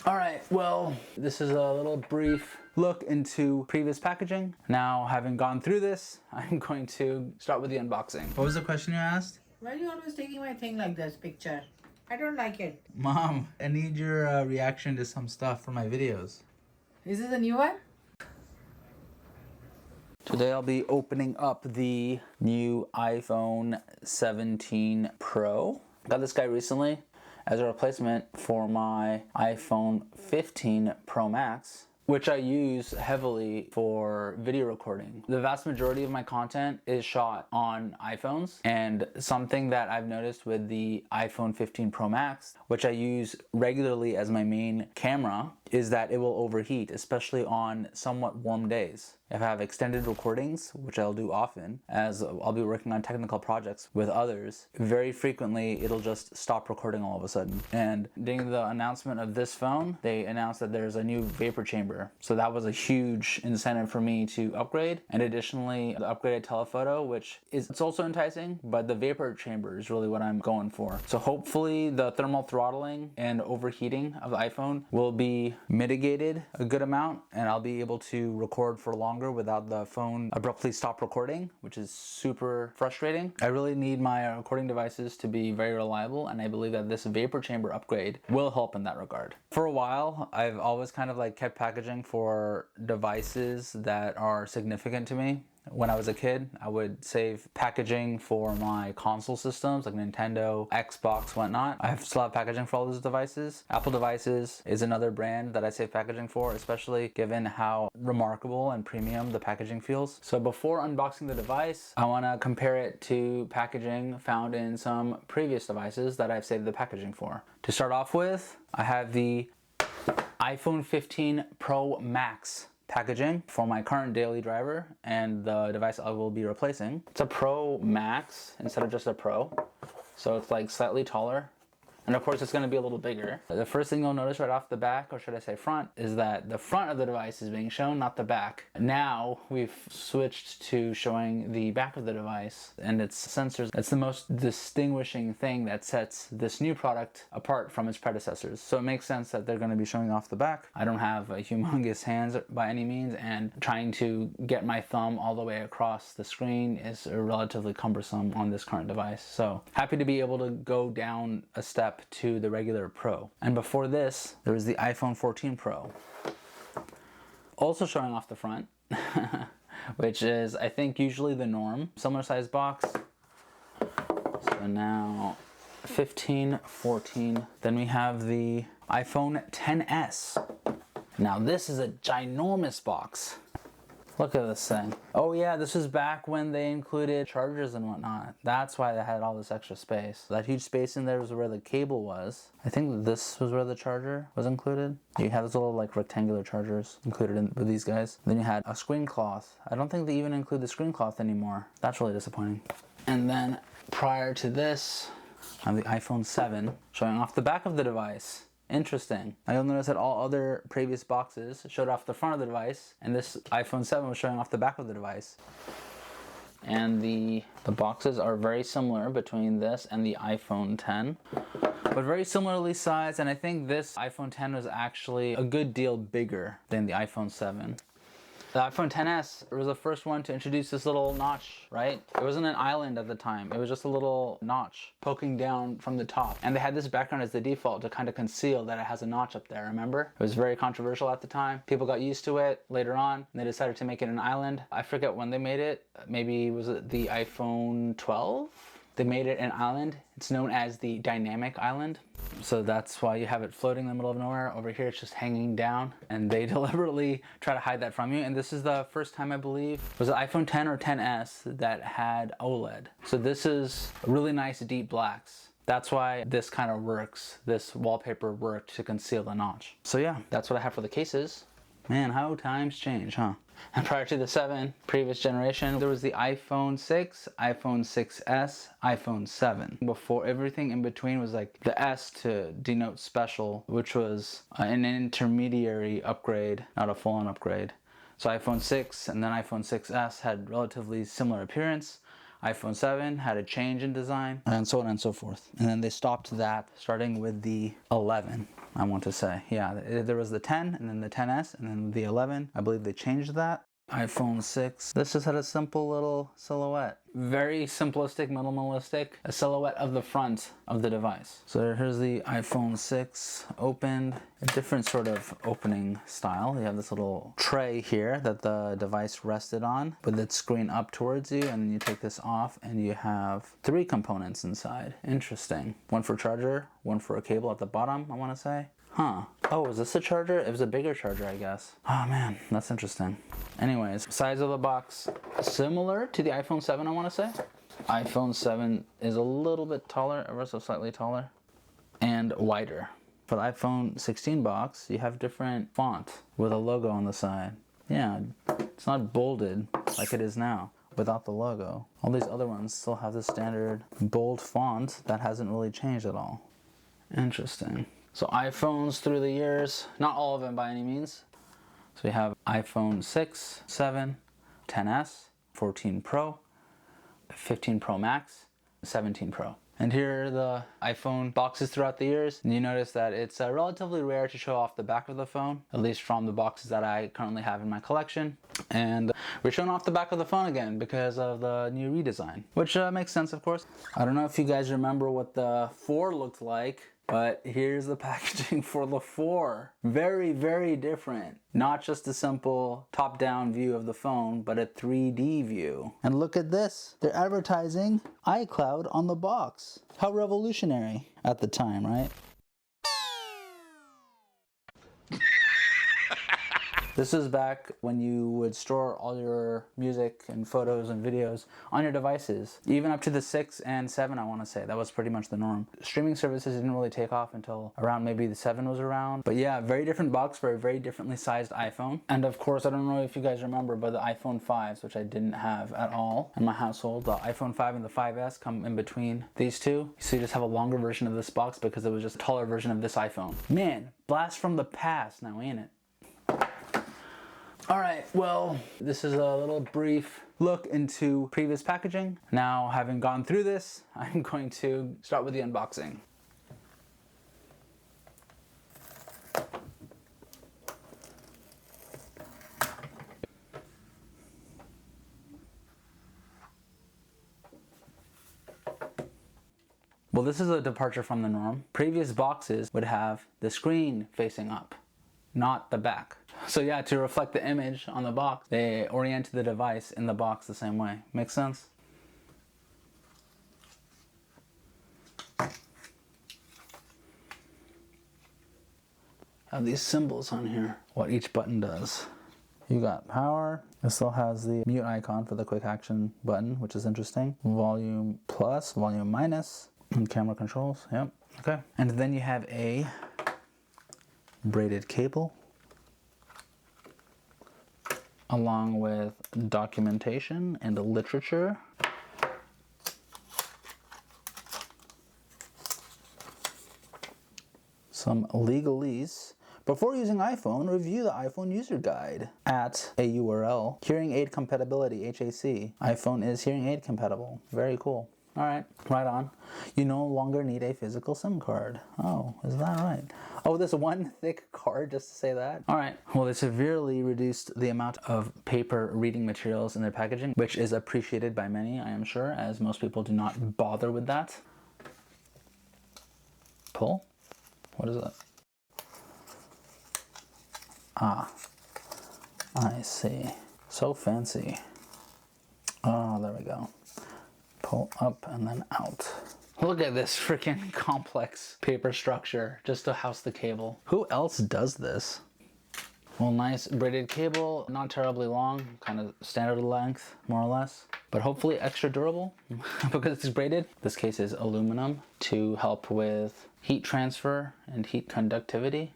All right, well, this is a little brief look into previous packaging. Now, having gone through this, I'm going to start with the unboxing. What was the question you asked? Why are you always taking my thing like this picture? I don't like it. Mom, I need your reaction to some stuff for my videos. Is this a new one? Today I'll be opening up the new iPhone 17 Pro. Got this guy recently as a replacement for my iPhone 15 Pro Max, which I use heavily for video recording. The vast majority of my content is shot on iPhones, and something that I've noticed with the iPhone 15 Pro Max, which I use regularly as my main camera, is that it will overheat, especially on somewhat warm days. If I have extended recordings, which I'll do often, as I'll be working on technical projects with others, very frequently it'll just stop recording all of a sudden. And during the announcement of this phone, they announced that there's a new vapor chamber. So that was a huge incentive for me to upgrade. And additionally, the upgraded telephoto, which is, it's also enticing, but the vapor chamber is really what I'm going for. So hopefully the thermal throttling and overheating of the iPhone will be mitigated a good amount, and I'll be able to record for longer without the phone abruptly stop recording, which is super frustrating. I really need my recording devices to be very reliable, and I believe that this vapor chamber upgrade will help in that regard. For a while, I've always kind of like kept packaging for devices that are significant to me. When I was a kid, I would save packaging for my console systems like Nintendo, Xbox, whatnot. I still have packaging for all those devices. Apple devices is another brand that I save packaging for, especially given how remarkable and premium the packaging feels. So before unboxing the device, I want to compare it to packaging found in some previous devices that I've saved the packaging for. To start off with, I have the iPhone 15 Pro Max packaging for my current daily driver and the device I will be replacing. It's a Pro Max instead of just a Pro, so it's like slightly taller. And of course it's going to be a little bigger. The first thing you'll notice right off the back, or should I say front, is that the front of the device is being shown, not the back. Now we've switched to showing the back of the device and its sensors. It's the most distinguishing thing that sets this new product apart from its predecessors. So it makes sense that they're going to be showing off the back. I don't have a humongous hands by any means, and trying to get my thumb all the way across the screen is relatively cumbersome on this current device. So happy to be able to go down a step to the regular Pro. And before this, there was the iPhone 14 Pro. Also showing off the front, which is, I think, usually the norm. Similar size box. So now 15, 14. Then we have the iPhone XS. Now this is a ginormous box. Look at this thing. Oh yeah, this was back when they included chargers and whatnot. That's why they had all this extra space. That huge space in there was where the cable was. I think this was where the charger was included. You had those little like rectangular chargers included with these guys. Then you had a screen cloth. I don't think they even include the screen cloth anymore. That's really disappointing. And then prior to this, I have the iPhone 7 showing off the back of the device. Interesting. Now you'll notice that all other previous boxes showed off the front of the device, and this iPhone 7 was showing off the back of the device. And the boxes are very similar between this and the iPhone 10, but very similarly sized, and I think this iPhone 10 was actually a good deal bigger than the iPhone 7. The iPhone XS was the first one to introduce this little notch, right? It wasn't an island at the time. It was just a little notch poking down from the top. And they had this background as the default to kind of conceal that it has a notch up there, remember? It was very controversial at the time. People got used to it later on, and they decided to make it an island. I forget when they made it. Maybe was it the iPhone 12? They made it an island. It's known as the dynamic island. So that's why you have it floating in the middle of nowhere. Over here, it's just hanging down, and they deliberately try to hide that from you. And this is the first time, I believe, was it iPhone 10 or XS that had OLED. So this is really nice deep blacks. That's why this kind of works. This wallpaper worked to conceal the notch. So yeah, that's what I have for the cases. Man, how times change, huh? And prior to the 7, previous generation, there was the iPhone 6, iPhone 6S, iPhone 7. Before, everything in between was like the S to denote special, which was an intermediary upgrade, not a full-on upgrade. So iPhone 6 and then iPhone 6S had relatively similar appearance. iPhone 7 had a change in design, and so on and so forth. And then they stopped that starting with the 11, I want to say. Yeah, there was the 10, and then the 10s, and then the 11. I believe they changed that. iPhone 6. This just had a simple little silhouette. Very simplistic, minimalistic. A silhouette of the front of the device. So here's the iPhone 6 opened. A different sort of opening style. You have this little tray here that the device rested on with its screen up towards you, and then you take this off and you have 3 components inside. Interesting. One for charger, one for a cable at the bottom, I want to say. Huh. Oh, is this a charger? It was a bigger charger, I guess. Oh man, that's interesting. Anyways, size of the box, similar to the iPhone 7, I want to say. iPhone 7 is a little bit taller, ever so slightly taller, and wider. For the iPhone 16 box, you have different font with a logo on the side. Yeah, it's not bolded like it is now without the logo. All these other ones still have the standard bold font that hasn't really changed at all. Interesting. So iPhones through the years, not all of them by any means. So we have iPhone 6, 7, 10s, 14 Pro, 15 Pro Max, 17 Pro. And here are the iPhone boxes throughout the years. And you notice that it's relatively rare to show off the back of the phone, at least from the boxes that I currently have in my collection. And we're showing off the back of the phone again because of the new redesign, which makes sense, of course. I don't know if you guys remember what the 4 looked like, but here's the packaging for the 4. Very, very different. Not just a simple top-down view of the phone, but a 3D view. And look at this. They're advertising iCloud on the box. How revolutionary at the time, right? This is back when you would store all your music and photos and videos on your devices. Even up to the 6 and 7, I want to say. That was pretty much the norm. Streaming services didn't really take off until around maybe the 7 was around. But yeah, very different box for a very differently sized iPhone. And of course, I don't know if you guys remember, but the iPhone 5s, which I didn't have at all in my household. The iPhone 5 and the 5S come in between these two. So you just have a longer version of this box because it was just a taller version of this iPhone. Man, blast from the past now, ain't it? Alright, well, this is a little brief look into previous packaging. Now, having gone through this, I'm going to start with the unboxing. Well, this is a departure from the norm. Previous boxes would have the screen facing up, not the back. So yeah, to reflect the image on the box, they oriented the device in the box the same way. Makes sense? Have these symbols on here, what each button does. You got power. It still has the mute icon for the quick action button, which is interesting. Volume plus, volume minus, and camera controls. Yep, okay. And then you have a braided cable, along with documentation and literature. Some legalese. Before using iPhone, review the iPhone user guide at a URL. Hearing aid compatibility, HAC. iPhone is hearing aid compatible. Very cool. All right, right on. You no longer need a physical SIM card. Oh, is that right? Oh, this one thick card just to say that? All right, well, they severely reduced the amount of paper reading materials in their packaging, which is appreciated by many, I am sure, as most people do not bother with that. Pull? What is that? Ah, I see. So fancy. Oh, there we go. Pull up and then out. Look at this freaking complex paper structure just to house the cable. Who else does this? Well, nice braided cable, not terribly long, kind of standard length, more or less, but hopefully extra durable because it's braided. This case is aluminum to help with heat transfer and heat conductivity,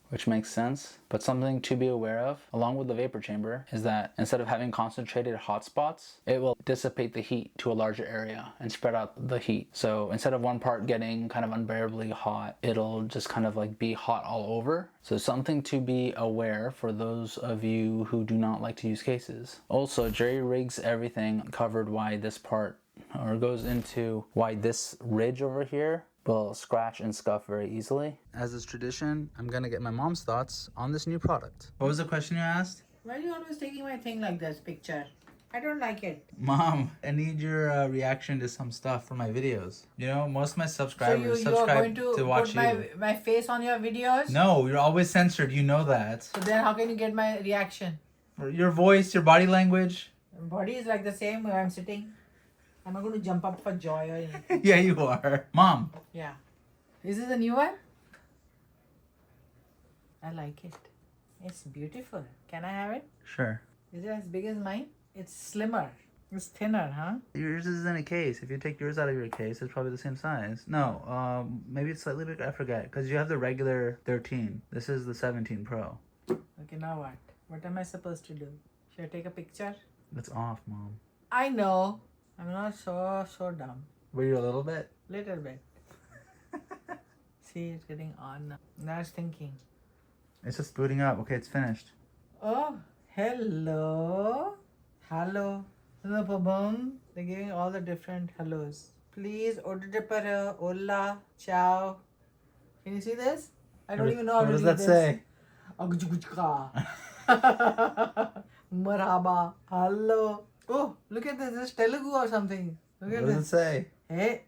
which makes sense. But something to be aware of, along with the vapor chamber, is that instead of having concentrated hot spots, it will dissipate the heat to a larger area and spread out the heat. So instead of one part getting kind of unbearably hot, it'll just kind of like be hot all over. So something to be aware for those of you who do not like to use cases. Also, jerry rigs everything covered why this part, or goes into why this ridge over here will scratch and scuff very easily. As is tradition, I'm gonna get my mom's thoughts on this new product. What was the question you asked? Why are you always taking my thing like this picture? I don't like it. Mom, I need your reaction to some stuff for my videos. You know, most of my subscribers So you are going subscribe to watch put my face on your videos? No, you're always censored. You know that. So then how can you get my reaction? Your voice, your body language. My body is like the same where I'm sitting. I'm not going to jump up for joy or anything. Yeah, you are. Mom. Yeah. Is this a new one? I like it. It's beautiful. Can I have it? Sure. Is it as big as mine? It's slimmer. It's thinner, huh? Yours is in a case. If you take yours out of your case, it's probably the same size. No, maybe it's slightly bigger. I forget. Because you have the regular 13. This is the 17 Pro. Okay, now what? What am I supposed to do? Should I take a picture? It's off, Mom. I know. I'm not so dumb. Were you a little bit? Little bit. See, it's getting on now. Now it's thinking. It's just booting up. Okay, it's finished. Oh, hello. Hello. Hello, Babam. They're giving all the different hellos. Please, order para, hola, ciao. Can you see this? I don't even know how to read this. What does that say? Marhaba. Hello. Oh, look at this. This is Telugu or something. Look at What does it this. say? Hey.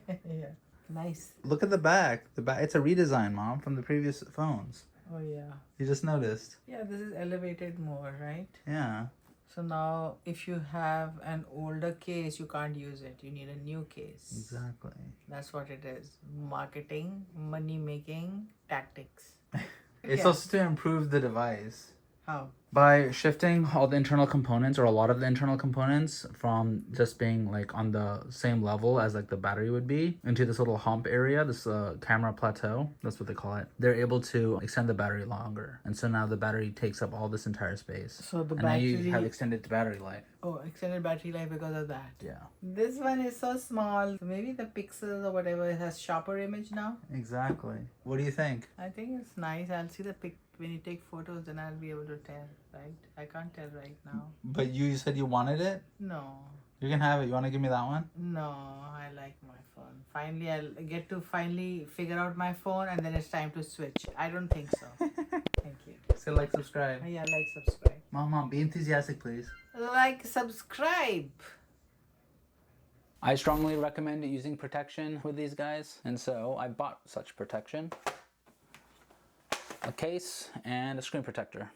Yeah. Nice. Look at the back. The back. It's a redesign, Mom, from the previous phones. Oh, yeah. You just noticed. Yeah, this is elevated more, right? Yeah. So now, if you have an older case, you can't use it. You need a new case. Exactly. That's what it is. Marketing, money-making tactics. It's Yeah. supposed to improve the device. How? By shifting all the internal components, or a lot of the internal components, from just being like on the same level as like the battery would be, into this little hump area, this camera plateau, that's what they call it. They're able to extend the battery longer, and so now the battery takes up all this entire space. So the and now you battery- have extended battery life. Oh, extended battery life because of that. Yeah. This one is so small. So maybe the pixels or whatever, it has sharper image now. Exactly. What do you think? I think it's nice. I'll see the pic when you take photos, then I'll be able to tell, right? I can't tell right now. But you said you wanted it? No. You can have it. You want to give me that one? No, I like my phone. Finally, I'll get to figure out my phone, and then it's time to switch. I don't think so. Thank you. Say like, subscribe. Yeah, like, subscribe. Mom, be enthusiastic, please. Like, subscribe. I strongly recommend using protection with these guys, and so I bought such protection. A case and a screen protector.